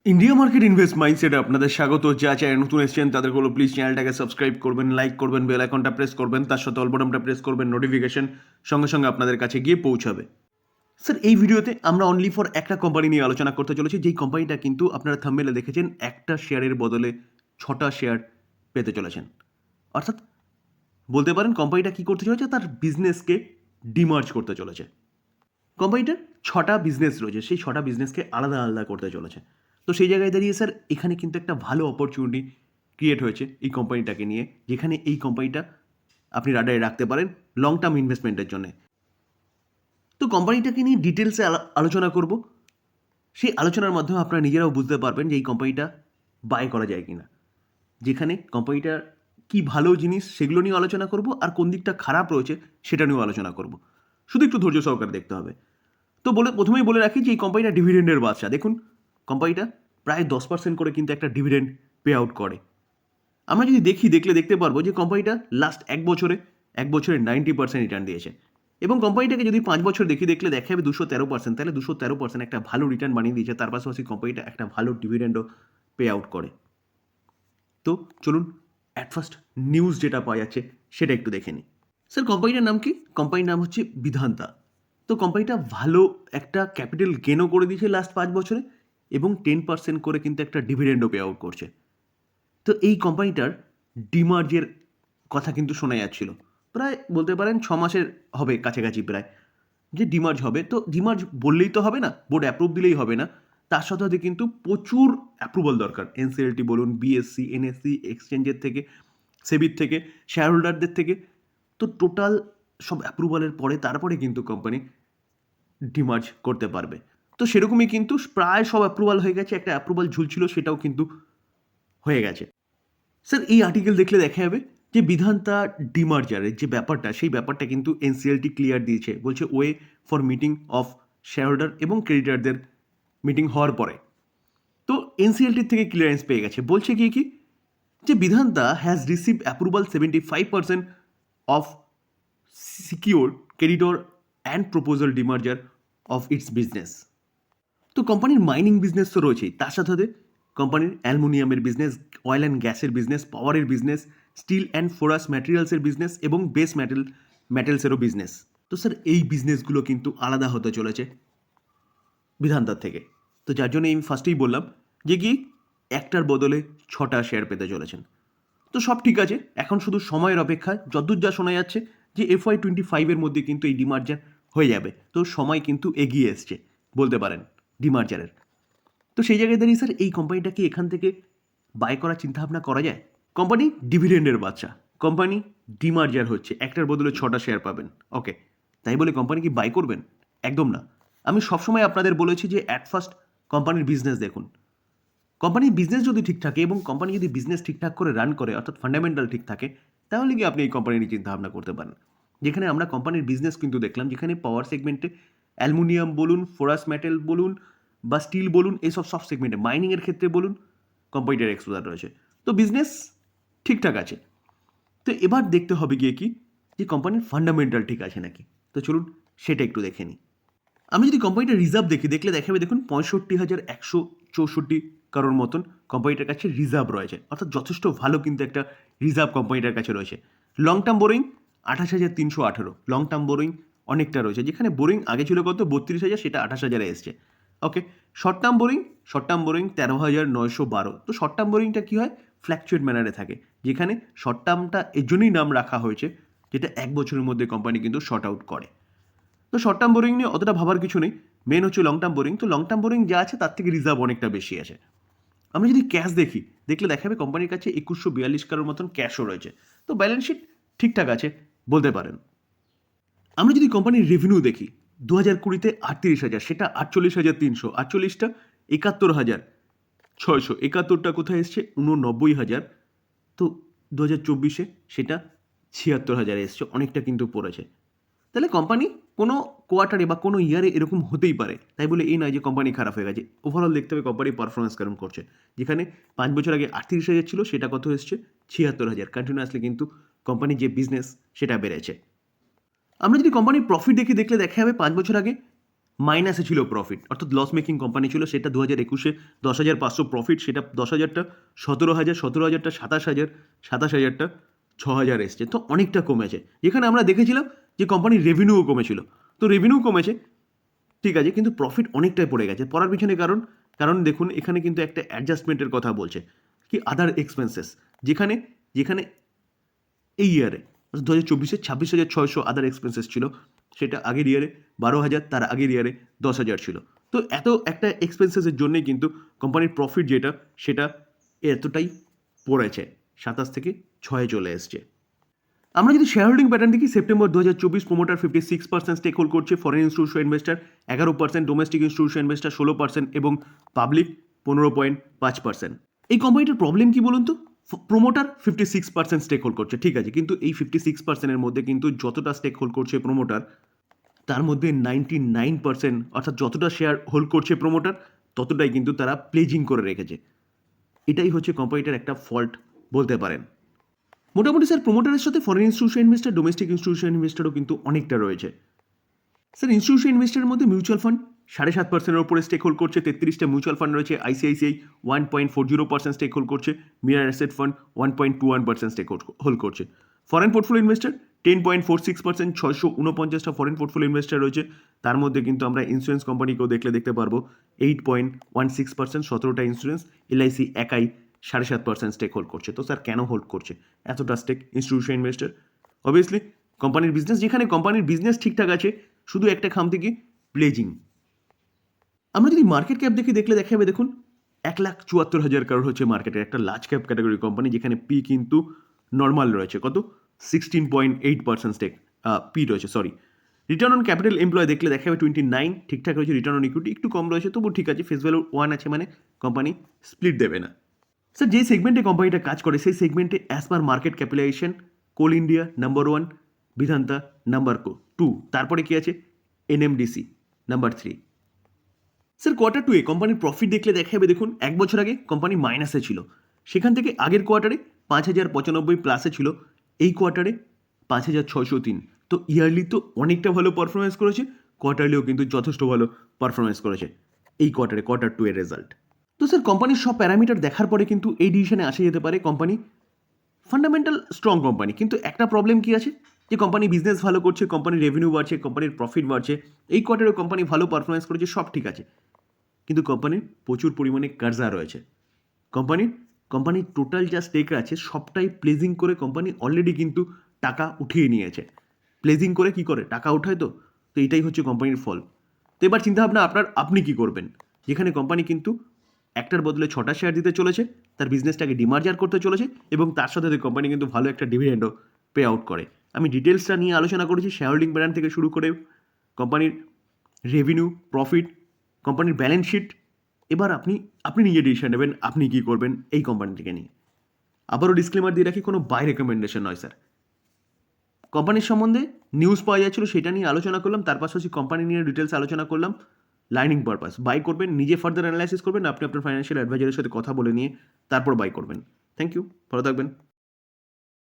India market invest মাইন্ডসেটে আপনাদের স্বাগত। যা চ্যানেল নতুন এসেছেন তাদের হলো প্লিজ চ্যানেলটাকে সাবস্ক্রাইব করবেন, লাইক করবেন, বেল আইকনটা প্রেস করবেন, তার সাথে অল বাটনটা প্রেস করবেন, নোটিফিকেশন সঙ্গে সঙ্গে আপনাদের কাছে গিয়ে পৌঁছাবে। স্যার এই ভিডিওতে আমরা অনলি ফর একটা কোম্পানি নিয়ে আলোচনা করতে চলেছি, যেই কোম্পানিটা কিন্তু আপনারা থাম্বনেলে দেখেছেন একটা শেয়ারের বদলে 6টা শেয়ার পেতে চলেছেন। অর্থাৎ বলতে পারেন কোম্পানিটা কী করতে চলেছে, তার বিজনেসকে ডিমার্জ করতে চলেছে। কোম্পানিটার 6টা বিজনেস রয়েছে, সেই 6টা বিজনেসকে আলাদা আলাদা করতে চলেছে। তো সেই জায়গায় দাঁড়িয়ে স্যার এখানে কিন্তু একটা ভালো অপরচুনিটি ক্রিয়েট হয়েছে এই কোম্পানিটাকে নিয়ে, যেখানে এই কোম্পানিটা আপনি রাডারে রাখতে পারেন লং টার্ম ইনভেস্টমেন্টের জন্য। তো কোম্পানিটাকে নিয়ে ডিটেলসে আলোচনা করব। সেই আলোচনার মাধ্যমে আপনারা নিজেরাও বুঝতে পারবেন যে এই কোম্পানিটা বাই করা যায় কিনা, যেখানে কোম্পানিটার কি ভালো জিনিস সেগুলো নিয়ে আলোচনা করব, আর কোন দিকটা খারাপ রয়েছে সেটা নিয়েও আলোচনা করব। শুধু একটু ধৈর্য সহকারে দেখতে হবে। তো প্রথমেই বলে রাখি যে এই কোম্পানিটা ডিভিডেন্ডের বাদশা। দেখুন কোম্পানিটা প্রায় 10% করে কিন্তু একটা ডিভিডেন্ড পে আউট করে। আমরা যদি দেখতে পারবো যে কোম্পানিটা লাস্ট এক বছরে 90% রিটার্ন দিয়েছে। এবং কোম্পানিটাকে যদি 5 বছর দেখলে দেখা যাবে 213%, তাহলে 213% একটা ভালো রিটার্ন বানিয়ে দিয়েছে। তার পাশাপাশি কোম্পানিটা একটা ভালো ডিভিডেন্ডও পে আউট করে। তো চলুন অ্যাট ফার্স্ট নিউজ যেটা পাওয়া যাচ্ছে সেটা একটু দেখে নিই। স্যার কোম্পানিটার নাম কি? কোম্পানির নাম হচ্ছে বিধান্তা। তো কোম্পানিটা ভালো একটা ক্যাপিটাল গেনও করে দিয়েছে লাস্ট 5 বছরে, এবং 10% করে কিন্তু একটা ডিভিডেন্ডও পে আউট করছে। তো এই কোম্পানিটার ডিমার্জের কথা কিন্তু শোনা যাচ্ছিল, প্রায় বলতে পারেন 6 মাসের হবে কাছাকাছি প্রায়, যে ডিমার্জ হবে। তো ডিমার্জ বললেই তো হবে না, বোর্ড অ্যাপ্রুভ দিলেই হবে না, তার সাথে সাথে কিন্তু প্রচুর অ্যাপ্রুভাল দরকার। এনসিএলটি বলুন, বিএসসি, এনএসসি, এক্সচেঞ্জের থেকে, সেবির থেকে, শেয়ার হোল্ডারদের থেকে। তো টোটাল সব অ্যাপ্রুভালের পরে তারপরে কিন্তু কোম্পানি ডিমার্জ করতে পারবে। তো সেরকমই কিন্তু প্রায় সব অ্যাপ্রুভাল হয়ে গেছে, একটা অ্যাপ্রুভাল ঝুলছিল সেটাও কিন্তু হয়ে গেছে। স্যার এই আর্টিকেল দেখলে দেখা যাবে যে বিধান্তা ডিমার্জারের যে ব্যাপারটা, সেই ব্যাপারটা কিন্তু এনসিএলটি ক্লিয়ার দিয়েছে। বলছে way for meeting of share holder এবং ক্রেডিটারদের মিটিং হওয়ার পরে তো এনসিএলটির থেকে ক্লিয়ারেন্স পেয়ে গেছে। বলছে কি যে Vedanta has receive approval 75% of secure creditor and proposal demerger of its business. তো কোম্পানির মাইনিং বিজনেস তো রয়েছেই, তার সাথে সাথে কোম্পানির অ্যালুমিনিয়ামের বিজনেস, অয়েল অ্যান্ড গ্যাসের বিজনেস, পাওয়ারের বিজনেস, স্টিল অ্যান্ড ফোরাস ম্যাটেরিয়ালসের বিজনেস এবং বেস মেটেলসেরও বিজনেস। তো স্যার এই বিজনেসগুলো কিন্তু আলাদা হতে চলেছে বিধান্তার থেকে। তো যার জন্য আমি ফার্স্টেই বললাম যে কি একটার বদলে 6টা শেয়ার পেতে চলেছেন। তো সব ঠিক আছে, এখন শুধু সময়ের অপেক্ষা। যতদূর যা শোনা যাচ্ছে যে FY25-এর মধ্যে কিন্তু এই ডিমার্জার হয়ে যাবে। তো সময় কিন্তু এগিয়ে এসছে বলতে পারেন ডিমার্জারের। তো সেই জায়গায় দাঁড়িয়ে স্যার এই কোম্পানিটাকে এখান থেকে বাই করার চিন্তাভাবনা করা যায়। কোম্পানি ডিভিডেন্ডের বাচ্চা, কোম্পানি ডিমার্জার হচ্ছে, একটার বদলে 6টা শেয়ার পাবেন। ওকে, তাই বলে কোম্পানি কি বাই করবেন? একদম না। আমি সবসময় আপনাদের বলেছি যে অ্যাট ফার্স্ট কোম্পানির বিজনেস দেখুন। কোম্পানির বিজনেস যদি ঠিক থাকে এবং কোম্পানি যদি বিজনেস ঠিকঠাক করে রান করে, অর্থাৎ ফান্ডামেন্টাল ঠিক থাকে, তাহলে কি আপনি এই কোম্পানি নিয়ে চিন্তাভাবনা করতে পারেন। যেখানে আমরা কোম্পানির বিজনেস কিন্তু দেখলাম, যেখানে পাওয়ার সেগমেন্টে অ্যালুমিনিয়াম বলুন, ফোরাস মেটেল বলুন বা স্টিল বলুন, এইসব সব সেগমেন্টে, মাইনিংয়ের ক্ষেত্রে বলুন, কোম্পানিটার এক্সপোজার রয়েছে। তো বিজনেস ঠিকঠাক আছে। তো এবার দেখতে হবে গিয়ে কি যে কোম্পানির ফান্ডামেন্টাল ঠিক আছে নাকি। তো চলুন সেটা একটু দেখে নিই। আমি যদি কোম্পানিটার রিজার্ভ দেখলে দেখাবে দেখুন 65,164 কারোর মতন কোম্পানিটার কাছে রিজার্ভ রয়েছে, অর্থাৎ যথেষ্ট ভালো কিন্তু একটা রিজার্ভ কোম্পানিটার কাছে রয়েছে। Long term boring 28,318, long term boring অনেকটা রয়েছে, যেখানে বোরিং আগে ছিল কত 32,000, সেটা 28,000-এ এসছে। ওকে, শর্ট টার্ম বোরিং 13,912। তো শর্ট টার্ম বোরিংটা কী হয়, ফ্ল্যাকচুয়েট ম্যানারে থাকে, যেখানে শর্ট টার্মটা এর জন্যই নাম রাখা হয়েছে, যেটা 1 বছরের মধ্যে কোম্পানি কিন্তু শর্ট আউট করে। তো শর্ট টার্ম বোরিং নিয়ে অতটা ভাবার কিছু নেই, মেন হচ্ছে লং টার্ম বোরিং। তো লং টার্ম বোরিং যা আছে তার থেকে রিজার্ভ অনেকটা বেশি আছে। আমরা যদি ক্যাশ দেখলে দেখাবে কোম্পানির কাছে 2142 কারোর মতন ক্যাশও রয়েছে। তো ব্যালেন্স শিট ঠিকঠাক আছে বলতে পারেন। আমরা যদি কোম্পানির রেভিনিউ দেখি 2020-তে 38,000, সেটা 48,300, 48টা 71,600, 71টা কোথায় এসছে 89,000। তো 2024-এ সেটা 76,000 এসছে, অনেকটা কিন্তু পড়েছে। তাহলে কোম্পানি কোনো কোয়ার্টারে বা কোনো ইয়ারে এরকম হতেই পারে, তাই বলে এই নয় যে কোম্পানি খারাপ হয়ে গেছে। ওভারঅল দেখতে হবে কোম্পানির পারফরমেন্স কেরম করছে, যেখানে 5 বছর আগে 38,000 ছিল, সেটা কত এসছে 76,000। কন্টিনিউয়াসলি কিন্তু কোম্পানির যে বিজনেস সেটা বেড়েছে। আমরা যদি কোম্পানির প্রফিট দেখলে দেখা যাবে 5 বছর আগে মাইনাসে ছিল প্রফিট, অর্থাৎ লস মেকিং কোম্পানি ছিল। সেটা 2021-এ 10,500 প্রফিট, সেটা 10,000টা 17,000, 17,000টা 27,000, 27,000টা 6,000 এসছে, তো অনেকটা কমেছে। যেখানে আমরা দেখেছিলাম যে কোম্পানির রেভিনিউও কমেছিল, তো রেভিনিউ কমেছে ঠিক আছে, কিন্তু প্রফিট অনেকটাই পড়ে গেছে। পড়ার পিছনে কারণ দেখুন এখানে কিন্তু একটা অ্যাডজাস্টমেন্টের কথা বলছে, কি আদার এক্সপেন্সেস, যেখানে যেখানে এই ইয়ারে 2024-এ 26,600 আদার এক্সপেন্সেস ছিল, সেটা আগের ইয়ারে 12,000, তার আগের ইয়ারে 10,000 ছিল। তো এত একটা এক্সপেন্সেসের জন্যই কিন্তু কোম্পানির প্রফিট সেটা এতটাই পড়েছে, 27 থেকে 6-এ চলে এসছে। আমরা যদি শেয়ার হোল্ডিং প্যাটার্ন দেখি, সেপ্টেম্বর 2024 প্রোমোটার 56% স্টেক হোল্ড করছে, foreign institution investor 11%, domestic institution investor 16% এবং পাবলিক 15.5%। এই কোম্পানিটার প্রবলেম কি বলুন তো? প্রোমোটার 56% স্টেক হোল্ড করছে ঠিক আছে, কিন্তু এই 56%-এর মধ্যে কিন্তু যতটা স্টেক হোল্ড করছে প্রোমোটার, তার মধ্যে 99%, অর্থাৎ যতটা শেয়ার হোল্ড করছে প্রোমোটার ততটাই কিন্তু তারা প্লেজিং করে রেখেছে। এটাই হচ্ছে কোম্পানিটার একটা ফল্ট বলতে পারেন। মোটামুটি স্যার প্রোমোটারের সাথে foreign institution investor, domestic institution ইনভেস্টারও কিন্তু অনেকটা রয়েছে। স্যার ইনস্টিটিউশন ইনভেস্টারের মধ্যে মিউচুয়াল ফান্ড 7.5%-এর উপরে স্টেক হোল্ড করছে, 33টা মিউচুয়াল ফান্ড রয়েছে। আইসিআইসিআই 1.40% স্টেক হোল্ড করছে, Mirae asset fund 1.21% stake hold করছে। ফরেন পোর্টফোলিও ইনভেস্টার 10.46%, 649টা ফরেন পোর্টফোলিও ইনভেস্টার রয়েছে। তার মধ্যে কিন্তু আমরা ইন্স্যুরেন্স কোম্পানিকেও দেখতে পারবো 8.16%, 17টা ইন্স্যুরেন্স। এলআইসি একাই 7.5% স্টেক হোল্ড করছে। তো স্যার কেন হোল্ড করছে এতটা স্টেক ইনস্টিটিউশন ইনভেস্টার? অবভিয়াসলি কোম্পানির বিজনেস, যেখানে কোম্পানির বিজনেস ঠিকঠাক আছে, শুধু একটা খাম থেকে প্লেজিং। আমরা যদি মার্কেট ক্যাপ দেখলে দেখা যাবে, দেখুন 1,74,000 কারোর হচ্ছে মার্কেটের একটা লার্জ ক্যাপ ক্যাটাগরি কোম্পানি, যেখানে পি কিন্তু নর্মাল রয়েছে, কত 16.8% স্টেক পি রয়েছে, sorry. Return on capital employ দেখলে দেখা যাবে 29, ঠিকঠাক রয়েছে। রিটার্ন অন ইকুইটি একটু কম রয়েছে, তবু ঠিক আছে। ফেস ভ্যালু 1 আছে, মানে কোম্পানি স্প্লিট দেবে না। স্যার যে সেগমেন্টে কোম্পানিটা কাজ করে, সেই সেগমেন্টে অ্যাজ পার মার্কেট ক্যাপিটালাইজেশন কোল ইন্ডিয়া নাম্বার 1, বিধান্তা নাম্বার 2, তারপরে কি আছে এনএমডিসি নাম্বার 3। স্যার কোয়ার্টার 2-এ কোম্পানির প্রফিট দেখলে দেখা যাবে, দেখুন 1 বছর আগে কোম্পানি মাইনাসে ছিল, সেখান থেকে আগের কোয়ার্টারে 5,095 প্লাসে ছিল, এই কোয়ার্টারে 5,603। তো ইয়ারলি তো অনেকটা ভালো পারফরমেন্স করেছে, কোয়ার্টারলিও কিন্তু যথেষ্ট ভালো পারফরমেন্স করেছে এই কোয়ার্টার 2-এর রেজাল্ট। তো স্যার কোম্পানির সব প্যারামিটার দেখার পরে কিন্তু এই ডিসিশনে আসা যেতে পারে কোম্পানি ফান্ডামেন্টাল স্ট্রং কোম্পানি। কিন্তু একটা প্রবলেম কি আছে, যে কোম্পানি বিজনেস ভালো করছে, কোম্পানির রেভিনিউ বাড়ছে, কোম্পানির প্রফিট বাড়ছে, এই কোয়ার্টারে কোম্পানি ভালো পারফরমেন্স করেছে, সব ঠিক আছে, কিন্তু কোম্পানির প্রচুর পরিমাণে কার্জা রয়েছে। কোম্পানির টোটাল যা স্টেক আছে সবটাই প্লেজিং করে কোম্পানি অলরেডি কিন্তু টাকা উঠিয়ে নিয়েছে। প্লেজিং করে কি করে টাকা উঠায়, তো এটাই হচ্ছে কোম্পানির ফল। তো এবার চিন্তাভাবনা আপনি কি করবেন, যেখানে কোম্পানি কিন্তু একটার বদলে 6টা শেয়ার দিতে চলেছে, তার বিজনেসটাকে ডিমার্জার করতে চলেছে, এবং তার সাথে কোম্পানি কিন্তু ভালো একটা ডিভিডেন্ডও পে আউট করে। আমি ডিটেলসটা নিয়ে আলোচনা করেছি, শেয়ার হোল্ডিং প্যাটার্ন থেকে শুরু করে কোম্পানির রেভিনিউ, প্রফিট, কোম্পানির ব্যালেন্স শিট। এবার আপনি নিজে ডিসিশন নেবেন আপনি কী করবেন এই কোম্পানিটিকে নিয়ে। আবারও ডিসক্লেমার দিয়ে রাখি, কোনো বাই রেকমেন্ডেশন নয় স্যার। কোম্পানির সম্বন্ধে নিউজ পাওয়া যাচ্ছিল, সেটা নিয়ে আলোচনা করলাম, তার পাশাপাশি কোম্পানি নিয়ে ডিটেলস আলোচনা করলাম। লার্নিং পারপাস, বাই করবেন নিজে ফার্দার অ্যানালাইসিস করবেন, আপনি আপনার ফাইন্যান্সিয়াল অ্যাডভাইজারের সাথে কথা বলে নিয়ে তারপর বাই করবেন। থ্যাংক ইউ, ভালো থাকবেন।